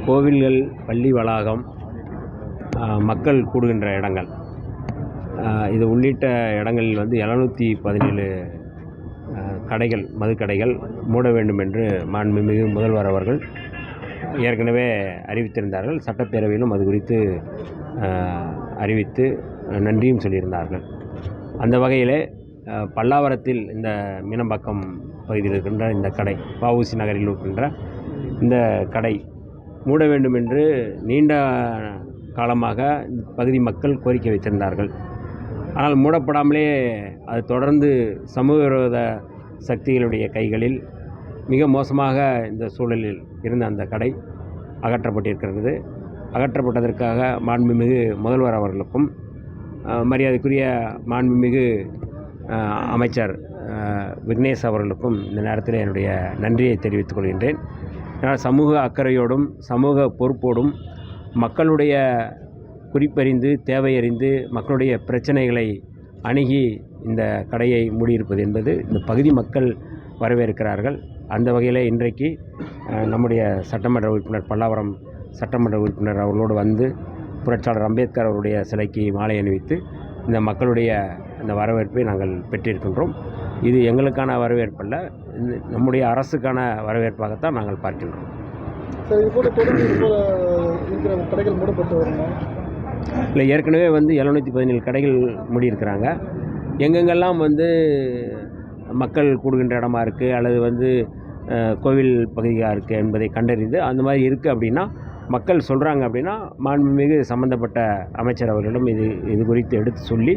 கோவில்கள், பள்ளி வளாகம், மக்கள் கூடுகின்ற இடங்கள் இது உள்ளிட்ட இடங்களில் வந்து 717 கடைகள், மதுக்கடைகள் மூட வேண்டும் என்று மாண்புமிகு முதல்வர் அவர்கள் ஏற்கனவே அறிவித்திருந்தார்கள். சட்டப்பேரவையிலும் அது குறித்து அறிவித்து நன்றியும் சொல்லியிருந்தார்கள். அந்த வகையிலே பல்லாவரத்தில் இந்த மீனம்பாக்கம் பகுதியில் இருக்கின்ற இந்த கடை, வஉசி நகரில் இருக்கின்ற இந்த கடை மூட வேண்டும் என்று நீண்ட காலமாக பகுதி மக்கள் கோரிக்கை வைத்திருந்தார்கள். ஆனால் மூடப்படாமலே அது தொடர்ந்து சமூக விரோத சக்திகளுடைய கைகளில் மிக மோசமாக இந்த சூழலில் இருந்த அந்த கடை அகற்றப்பட்டிருக்கிறது. அகற்றப்பட்டதற்காக மாண்புமிகு முதல்வர் அவர்களுக்கும் மரியாதைக்குரிய மாண்புமிகு அமைச்சர் விக்னேஷ் அவர்களுக்கும் இந்த நேரத்தில் என்னுடைய நன்றியை தெரிவித்துக் கொள்கின்றேன். சமூக அக்கறையோடும் சமூக பொறுப்போடும் மக்களுடைய குறிப்பறிந்து தேவையறிந்து மக்களுடைய பிரச்சனைகளை அணுகி இந்த கடையை மூடியிருப்பது என்பது இந்த பகுதி மக்கள் வரவேற்கிறார்கள். அந்த வகையில் இன்றைக்கு நம்முடைய சட்டமன்ற உறுப்பினர், பல்லாவரம் சட்டமன்ற உறுப்பினர் அவர்களோடு வந்து புரட்சியாளர் அம்பேத்கர் அவருடைய சிலைக்கு மாலை அணிவித்து இந்த மக்களுடைய அந்த வரவேற்பை நாங்கள் பெற்றிருக்கின்றோம். இது எங்களுக்கான வரவேற்பல்ல, நம்முடைய அரசுக்கான வரவேற்பாகத்தான் நாங்கள் பார்க்கின்றோம். கடைகள் மூடப்பட்டு வருங்க இல்லை, ஏற்கனவே வந்து 717 கடைகள் மூடியிருக்கிறாங்க. எங்கெங்கெல்லாம் வந்து மக்கள் கூடுகின்ற இடமா இருக்குது அல்லது வந்து கோவில் பகுதியாக இருக்குது என்பதை கண்டறிந்து அந்த மாதிரி இருக்குது அப்படின்னா, மக்கள் சொல்கிறாங்க அப்படின்னா, மாண்புமிகு சம்மந்தப்பட்ட அமைச்சர் அவர்களிடம் இது குறித்து எடுத்து சொல்லி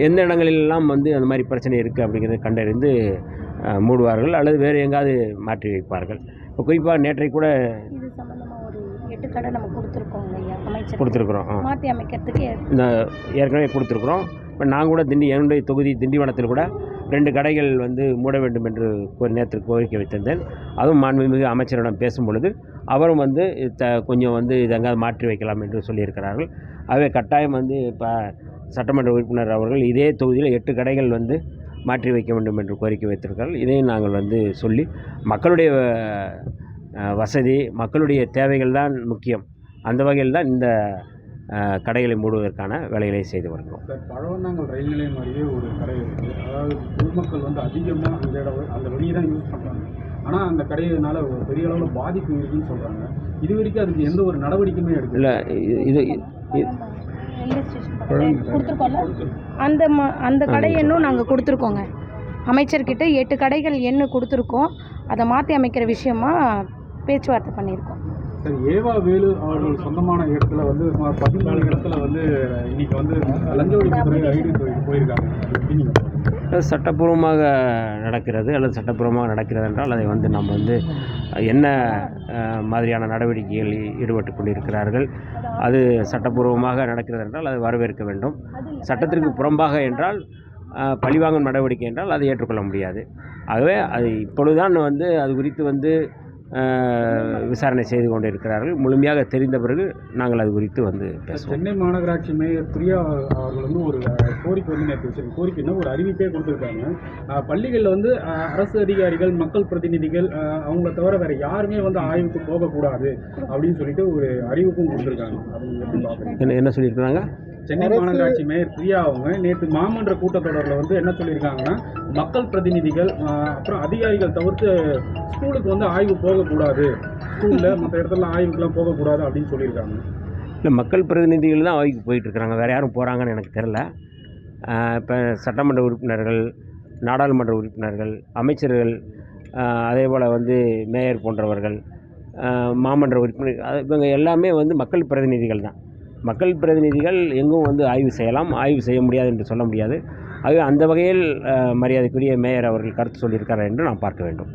எந்த இடங்களிலெல்லாம் வந்து அந்த மாதிரி பிரச்சனை இருக்குது அப்படிங்கிறத கண்டறிந்து மூடுவார்கள் அல்லது வேறு எங்காவது மாற்றி வைப்பார்கள். இப்போ குறிப்பாக நேற்றைக்கு கூட இது சம்பந்தமாக ஒரு 8 கடை நம்ம கொடுத்துருக்கோம் ஐயா, அமைச்சர் கொடுத்துருக்குறோம். மாற்றி அமைக்கிறதுக்கு இந்த ஏற்கனவே கொடுத்துருக்குறோம். இப்போ நான் கூட என்னுடைய தொகுதி திண்டிவனத்தில் கூட 2 கடைகள் வந்து மூட வேண்டும் என்று நேற்று கோரிக்கை வைத்திருந்தேன். அதுவும் மாண்புமிகு அமைச்சரிடம் பேசும் பொழுது அவரும் வந்து கொஞ்சம் வந்து இது எங்காவது மாற்றி வைக்கலாம் என்று சொல்லியிருக்கிறார்கள். ஆகவே கட்டாயம் வந்து இப்போ சட்டமன்ற உறுப்பினர் அவர்கள் இதே தொகுதியில் 8 கடைகள் வந்து மாற்றி வைக்க வேண்டும் என்று கோரிக்கை வைத்திருக்கிறார்கள். இதையும் நாங்கள் வந்து சொல்லி மக்களுடைய வசதி, மக்களுடைய தேவைகள் தான் முக்கியம். அந்த வகையில் தான் இந்த கடைகளை மூடுவதற்கான வேலைகளை செய்து வருகிறோம். சார், பழவந்தாங்கல் ரயில் நிலையம் மாதிரியே ஒரு கடை இருக்குது. அதாவது பொதுமக்கள் வந்து அதிகமாக அந்த வழியை தான் யூஸ் பண்ணுறாங்க. ஆனால் அந்த கடையினால ஒரு பெரிய அளவில் பாதிப்பு இருக்குன்னு சொல்கிறாங்க. இது வரைக்கும் அதுக்கு எந்த ஒரு நடவடிக்கையுமே எடுக்கல. இது அந்த கடை எண்ணும் நாங்கள் கொடுத்துருக்கோங்க. அமைச்சர்கிட்ட 8 கடைகள் எண்ணு கொடுத்துருக்கோம். அதை மாற்றி அமைக்கிற விஷயமா பேச்சுவார்த்தை பண்ணியிருக்கோம். சார், ஏவா வேலு அவர்கள் சொந்தமான இடத்துல வந்து 14 இடத்துல வந்து இன்னைக்கு வந்து லஞ்ச ஒழிப்புத்துறை ஐடி போயிருக்காங்க. சட்டப்பூர்வமாக நடக்கிறது அல்லது சட்டப்பூர்வமாக நடக்கிறது என்றால் அதை வந்து நம்ம வந்து என்ன மாதிரியான நடவடிக்கைகள் ஈடுபட்டு கொண்டிருக்கிறார்கள், அது சட்டப்பூர்வமாக நடக்கிறது என்றால் அதை வரவேற்க வேண்டும். சட்டத்திற்கு புறம்பாக என்றால் பழிவாங்கும் நடவடிக்கை என்றால் அதை ஏற்றுக்கொள்ள முடியாது. ஆகவே அது இப்பொழுதுதான் வந்து அது குறித்து வந்து விசாரணை செய்து கொண்டிருக்கிறார்கள். முழுமையாக தெரிந்த பிறகு நாங்கள் அது குறித்து வந்து பேசுவோம். சென்னை மாநகராட்சி மேயர் பிரியா அவர்கள் வந்து ஒரு கோரிக்கை வந்து நேற்று வச்சிருக்க கோரிக்கைன்னா ஒரு அறிவிப்பே கொடுத்துருக்காங்க. பள்ளிகளில் வந்து அரசு அதிகாரிகள், மக்கள் பிரதிநிதிகள் அவங்கள தவிர வேறு யாருமே வந்து ஆய்வுக்கு போகக்கூடாது அப்படின்னு சொல்லிட்டு ஒரு அறிவிப்பும் கொடுத்துருக்காங்க. என்ன சொல்லியிருக்கிறாங்க? சென்னை மாநகராட்சி மேயர் பிரியா அவங்க நேற்று மாமன்ற கூட்டத்தொடரில் வந்து என்ன சொல்லியிருக்காங்கன்னா, மக்கள் பிரதிநிதிகள் அப்புறம் அதிகாரிகள் தவிர்த்து ஸ்கூலுக்கு வந்து ஆய்வு போகக்கூடாது, ஸ்கூலில் மற்ற இடத்துல ஆய்வுக்கெல்லாம் போகக்கூடாது அப்படின்னு சொல்லியிருக்காங்க. இல்லை, மக்கள் பிரதிநிதிகள் தான் ஆய்வுக்கு போயிட்டுருக்குறாங்க, வேறு யாரும் போகிறாங்கன்னு எனக்கு தெரில. இப்போ சட்டமன்ற உறுப்பினர்கள், நாடாளுமன்ற உறுப்பினர்கள், அமைச்சர்கள், அதே போல் வந்து மேயர் போன்றவர்கள், மாமன்ற உறுப்பினர், இவங்க எல்லாமே வந்து மக்கள் பிரதிநிதிகள் தான். மக்கள் பிரதிநிதிகள் எங்கும் வந்து ஆய்வு செய்யலாம், ஆய்வு செய்ய முடியாது என்று சொல்ல முடியாது. ஆகவே அந்த வகையில் மரியாதைக்குரிய மேயர் அவர்கள் கருத்து சொல்லியிருக்கிறார் என்று நாம் பார்க்க வேண்டும்.